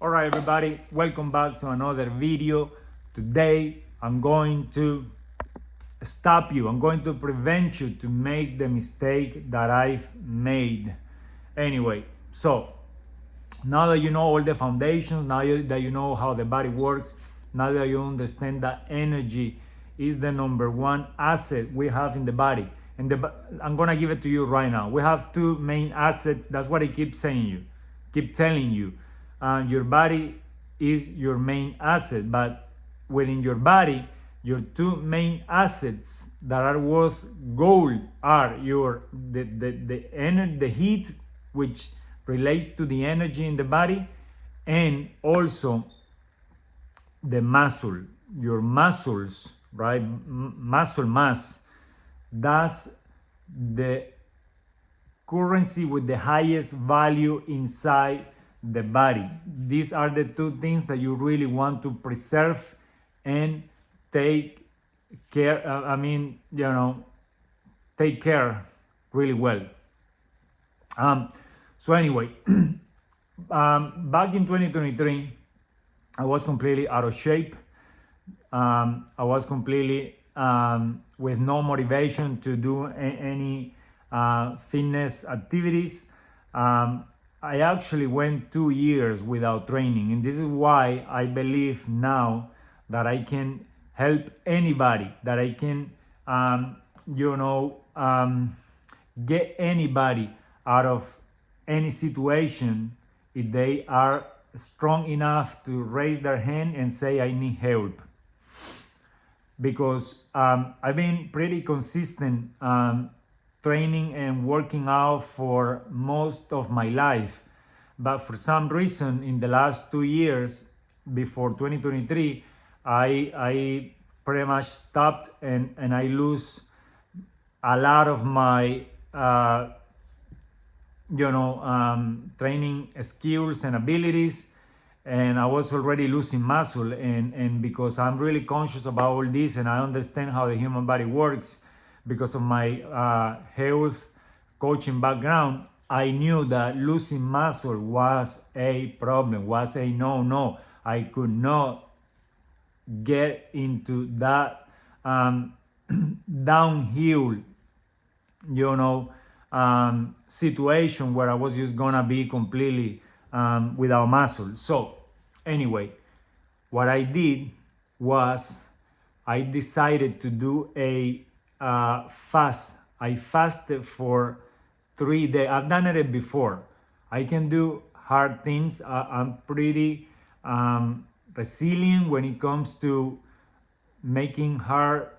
Alright everybody, welcome back to another video. Today I'm going to stop you, I'm going to prevent you to make the mistake that I've made. Anyway, so now that you know all the foundations, that you know how the body works, now that you understand that energy is the number one asset we have in the body, and I'm gonna give it to you right now. We have two main assets. That's what I keep telling you. Your body is your main asset, but within your body, your two main assets that are worth gold are the heat, which relates to the energy in the body, and also the muscle, your muscles, right? Muscle mass. That's the currency with the highest value inside the body. These are the two things that you really want to preserve and take care. Take care really well. So anyway, back in 2023, I was completely out of shape. I was completely with no motivation to do any fitness activities. I actually went 2 years without training, and this is why I believe now that I can help anybody, that I can, get anybody out of any situation if they are strong enough to raise their hand and say, I need help. Because I've been pretty consistent training and working out for most of my life. But for some reason, in the last 2 years, before 2023, I pretty much stopped, and I lose a lot of my training skills and abilities, and I was already losing muscle, and because I'm really conscious about all this and I understand how the human body works because of my health coaching background, I knew that losing muscle was a problem, was a no. I could not get into that downhill situation where I was just gonna be completely without muscle. So anyway, what I did was I decided to do a fast. I fasted for 3 days. I've done it before. I can do hard things. I'm pretty resilient when it comes to making hard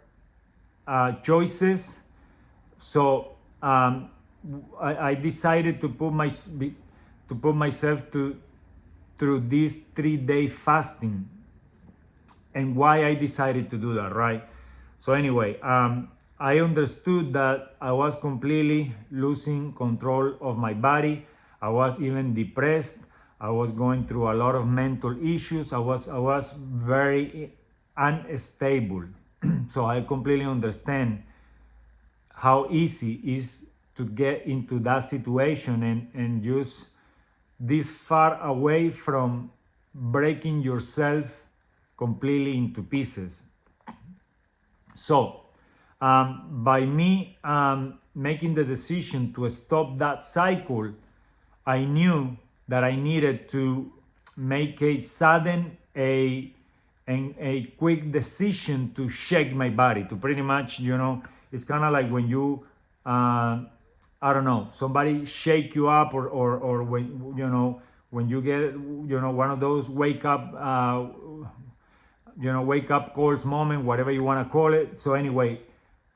choices. So I decided to put myself through this 3-day fasting, and why I decided to do that, right? So anyway, I understood that I was completely losing control of my body. I was even depressed. I was going through a lot of mental issues. I was very unstable. So I completely understand how easy it is to get into that situation and just this far away from breaking yourself completely into pieces. So by me making the decision to stop that cycle, I knew that I needed to make a sudden a quick decision to shake my body, to pretty much, it's kind of like when you I don't know, somebody shake you up, or when you get one of those wake up calls moment, whatever you want to call it. So anyway,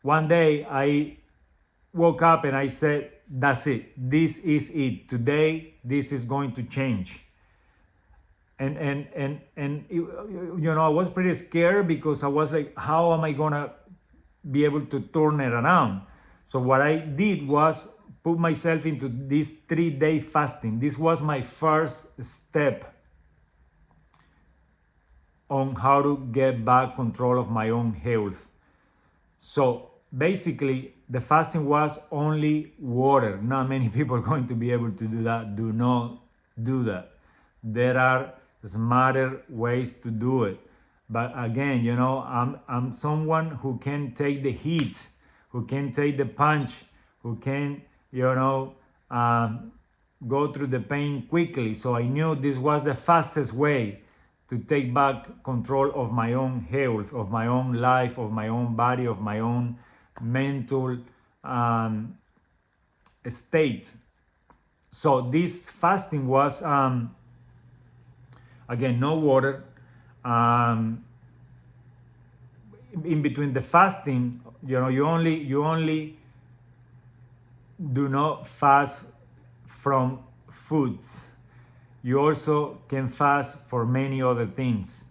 one day I woke up and I said, that's it, this is it, today this is going to change. And I was pretty scared because I was like, how am I gonna be able to turn it around? So what I did was put myself into this 3-day fasting. This was my first step on how to get back control of my own health. So basically, the fasting was only water. Not many people are going to be able to do that. Do not do that. There are smarter ways to do it. But again, I'm someone who can take the heat, who can take the punch, who can, um, go through the pain quickly. So I knew this was the fastest way to take back control of my own health, of my own life, of my own body, of my own mental um, state. So this fasting was, again, no water. Um, in between the fasting, you only do not fast from foods. You also can fast for many other things.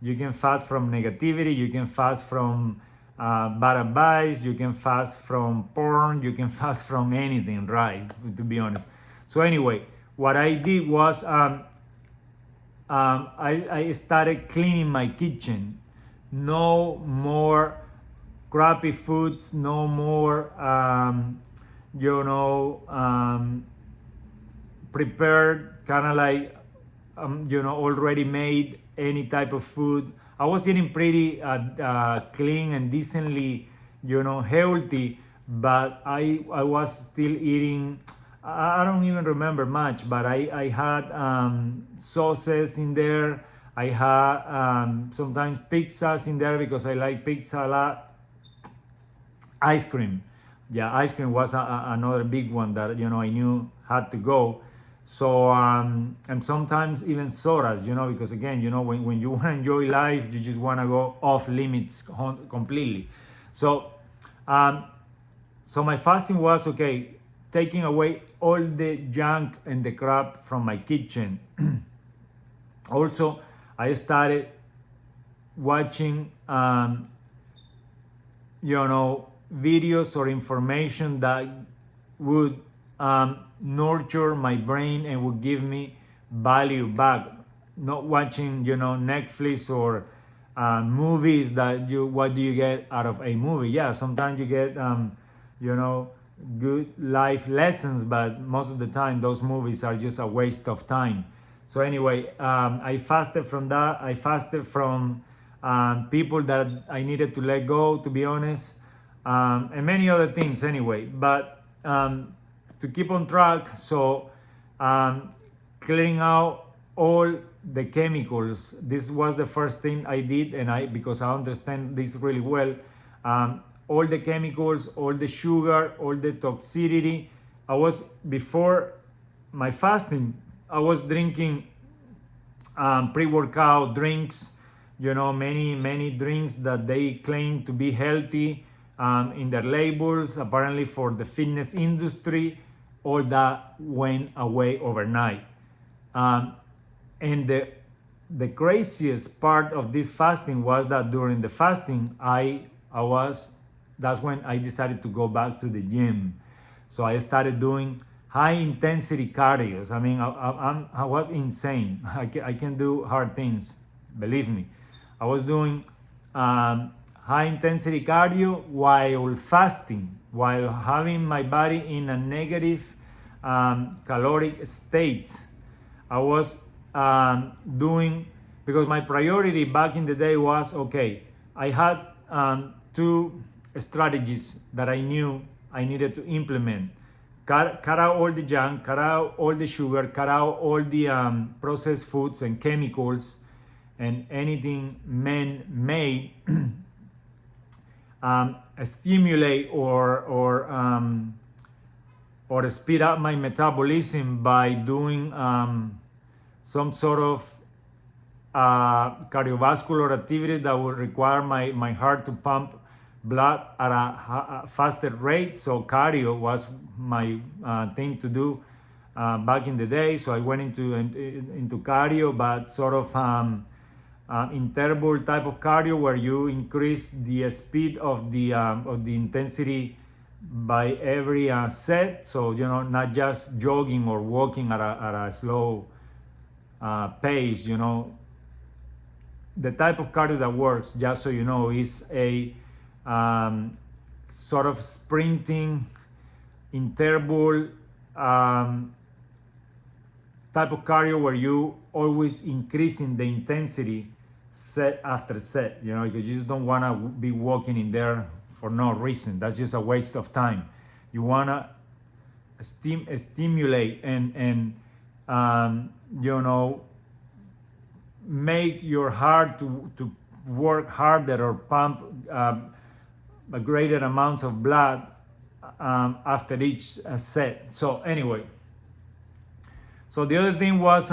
You can fast from negativity, you can fast from bad advice, you can fast from porn, you can fast from anything, right? To be honest. So, anyway, what I did was, I started cleaning my kitchen. No more crappy foods, no more, prepared, kind of like, already made any type of food. I was eating pretty clean and decently, healthy, but I was still eating. I don't even remember much, but I had sauces in there. I had sometimes pizzas in there because I like pizza a lot. Ice cream, yeah, ice cream was another big one that I knew had to go. So and sometimes even sodas, because again, when you want to enjoy life, you just want to go off limits completely. So um, so my fasting was, okay, taking away all the junk and the crap from my kitchen. Also, I started watching videos or information that would nurture my brain and would give me value back. Not watching, Netflix or movies that what do you get out of a movie? Yeah, sometimes you get, you know, good life lessons, but most of the time those movies are just a waste of time. So anyway, I fasted from that. I fasted from people that I needed to let go, to be honest, and many other things anyway. But to keep on track, so um, clearing out all the chemicals. This was the first thing I did, and because I understand this really well. All the chemicals, all the sugar, all the toxicity. I was before my fasting. I was drinking pre-workout drinks, many drinks that they claim to be healthy in their labels, apparently for the fitness industry. All that went away overnight. um, and the craziest part of this fasting was that during the fasting, I was that's when I decided to go back to the gym. So I started doing high intensity cardio. I mean, I was insane. I can do hard things, believe me. I was doing high intensity cardio while fasting, while having my body in a negative caloric state. I was doing, because my priority back in the day was, okay, I had two strategies that I knew I needed to implement. Cut out all the junk, cut out all the sugar, cut out all the processed foods and chemicals and anything man-made stimulate or speed up my metabolism by doing some sort of cardiovascular activity that would require my heart to pump blood at a faster rate. So cardio was my thing to do back in the day. So I went into cardio, but sort of interval type of cardio where you increase the speed of the intensity by every set. So not just jogging or walking at a slow pace. The type of cardio that works, just so you know, is a sort of sprinting interval type of cardio where you always increasing the intensity set after set, you know, because you just don't want to be walking in there for no reason. That's just a waste of time. You want to stimulate and you know, make your heart to work harder or pump a greater amounts of blood after each set. So anyway, so the other thing was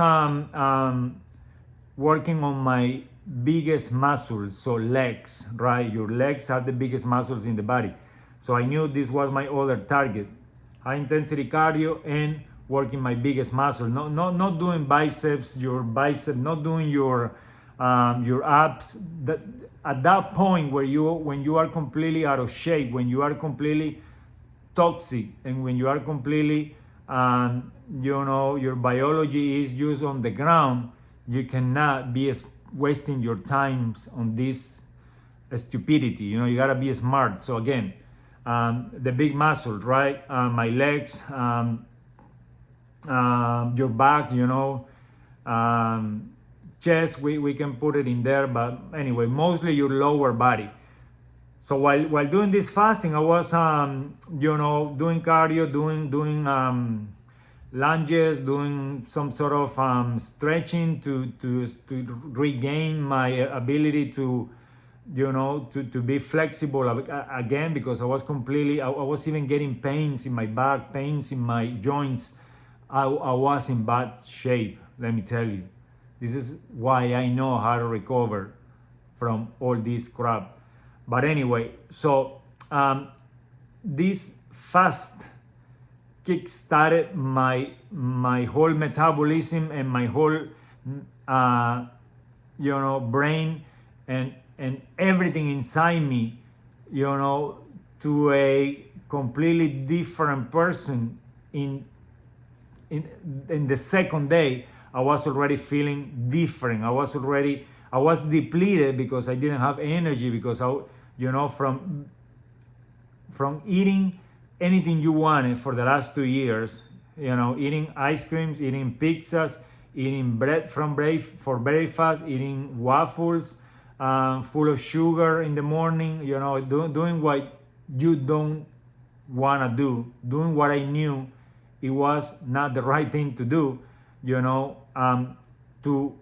working on my biggest muscles, so legs, right? Your legs are the biggest muscles in the body. So I knew this was my other target: high intensity cardio and working my biggest muscle. Not doing biceps, your bicep, not doing your abs. That at that point where when you are completely out of shape, when you are completely toxic, and when you are completely you know, your biology is just on the ground, you cannot be wasting your times on this stupidity. You know, you gotta be smart. So again, the big muscles, right? My legs, your back, you know, chest, we can put it in there, but anyway, mostly your lower body. So while doing this fasting, I was you know, doing cardio, doing lunges, doing some sort of stretching to regain my ability to, you know, to be flexible again, because I was completely, I was even getting pains in my back, pains in my joints. I was in bad shape, let me tell you. This is why I know how to recover from all this crap. But anyway, so this fast kick-started my whole metabolism and my whole you know, brain and everything inside me, you know, to a completely different person. In the second day, I was already feeling different. I was depleted because I didn't have energy, because I, you know, from eating anything you wanted for the last 2 years, you know, eating ice creams, eating pizzas, eating bread for breakfast, eating waffles full of sugar in the morning, you know, doing what you don't want to do, doing what I knew it was not the right thing to do, you know, to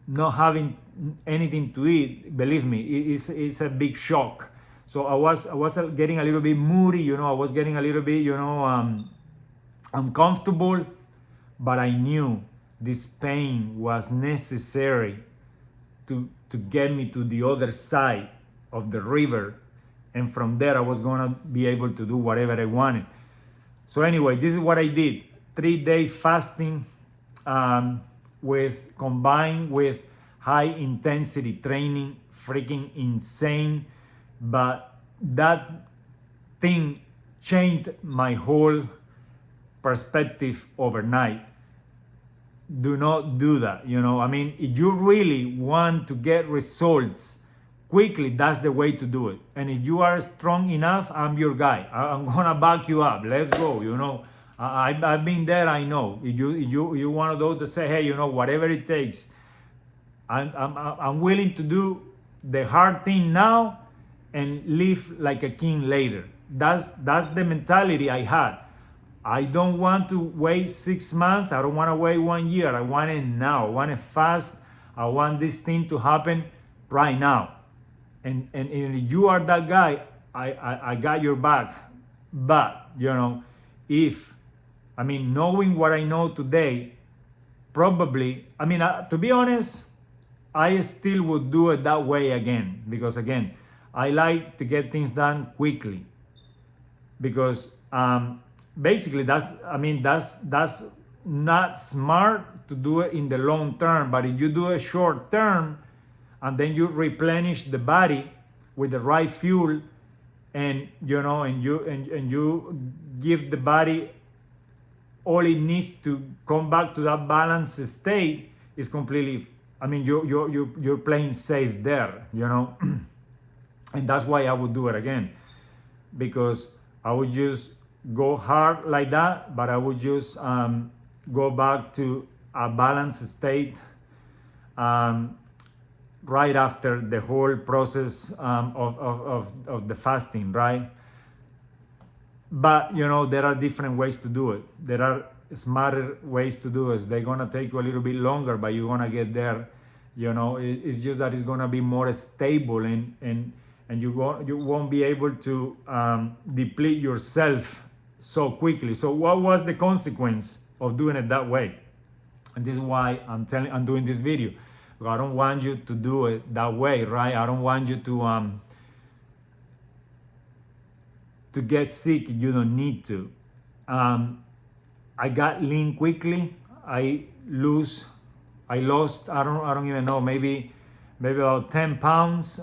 not having anything to eat. Believe me, it's a big shock. So I was getting a little bit moody, you know, I was getting a little bit, you know, uncomfortable, but I knew this pain was necessary to get me to the other side of the river, and from there I was gonna be able to do whatever I wanted. So anyway, this is what I did: 3-day fasting, combined with high intensity training, freaking insane. But that thing changed my whole perspective overnight. Do not do that, you know. I mean, if you really want to get results quickly, that's the way to do it. And if you are strong enough, I'm your guy. I'm gonna back you up. Let's go, you know. I've been there, I know. If you one of those to say, hey, you know, whatever it takes, I'm willing to do the hard thing now and live like a king later. That's the mentality I had. I don't want to wait 6 months. I don't want to wait 1 year. I want it now. I want it fast. I want this thing to happen right now. And if you are that guy, I got your back. But, you know, knowing what I know today, probably, to be honest, I still would do it that way again. Because again, I like to get things done quickly. Because basically that's not smart to do it in the long term. But if you do it short term, and then you replenish the body with the right fuel, and you give the body all it needs to come back to that balanced state, is completely, you're playing safe there, you know. And that's why I would do it again, because I would just go hard like that, but I would just go back to a balanced state right after the whole process of the fasting, right? But there are different ways to do it. There are smarter ways to do it. They're gonna take you a little bit longer, but you're gonna get there. It's just that it's gonna be more stable, and you won't be able to deplete yourself so quickly. So what was the consequence of doing it that way? And this is why I'm doing this video. I don't want you to do it that way, right? I don't want you to get sick. You don't need to. I got lean quickly. I lost, I don't even know, maybe about 10 pounds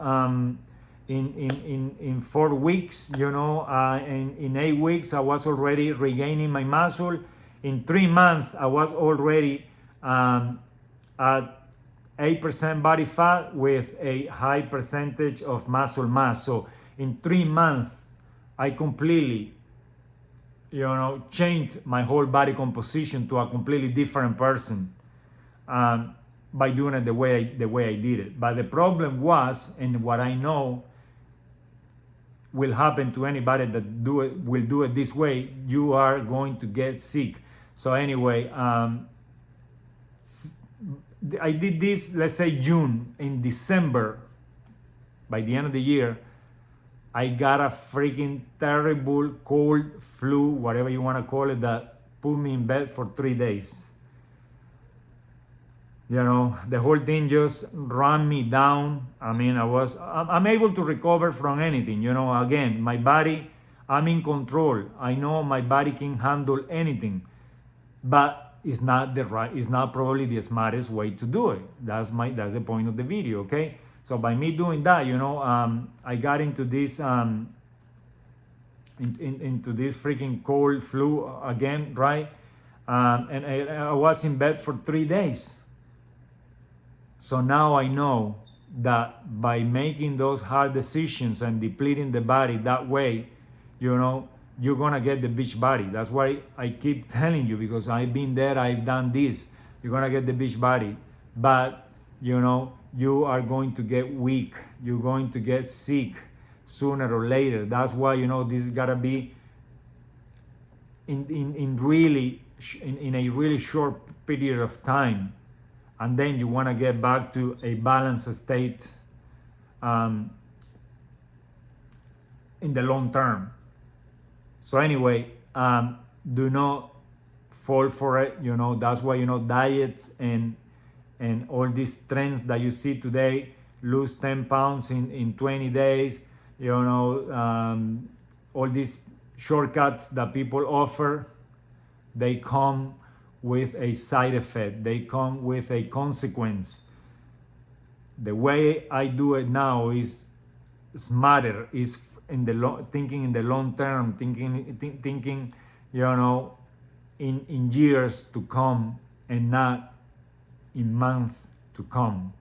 in 4 weeks. In 8 weeks I was already regaining my muscle. In 3 months I was already at 8% body fat with a high percentage of muscle mass. So in 3 months I completely changed my whole body composition to a completely different person by doing it the way I did it. But the problem was, and what I know will happen to anybody that will do it this way, you are going to get sick. So anyway, I did this, let's say June. In December, by the end of the year, I got a freaking terrible cold, flu, whatever you want to call it, that put me in bed for 3 days. The whole thing just ran me down. I mean, I'm able to recover from anything. Again, my body, I'm in control. I know my body can handle anything, but it's not probably the smartest way to do it. That's the point of the video, okay? So by me doing that, I got into this into this freaking cold flu again, right? And I was in bed for 3 days. So now I know that by making those hard decisions and depleting the body that way, you're gonna get the beach body. That's why I keep telling you, because I've been there, I've done this. You're gonna get the beach body, but you are going to get weak. You're going to get sick sooner or later. That's why this gotta be in a really short period of time, and then you want to get back to a balanced state in the long term. So anyway, do not fall for it. That's why diets and all these trends that you see today, lose 10 pounds in 20 days, all these shortcuts that people offer, they come with a side effect. They come with a consequence. The way I do it now is smarter, is thinking in the long term, thinking in years to come and not in months to come.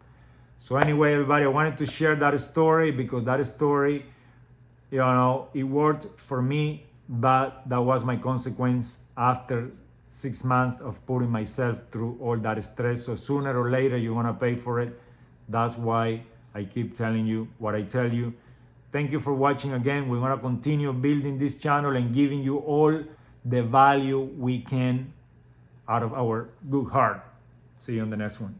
So anyway, everybody, I wanted to share that story because that story, it worked for me, but that was my consequence after 6 months of putting myself through all that stress. So sooner or later, you're gonna pay for it. That's why I keep telling you what I tell you. Thank you for watching again. We're gonna continue building this channel and giving you all the value we can out of our good heart. See you on the next one.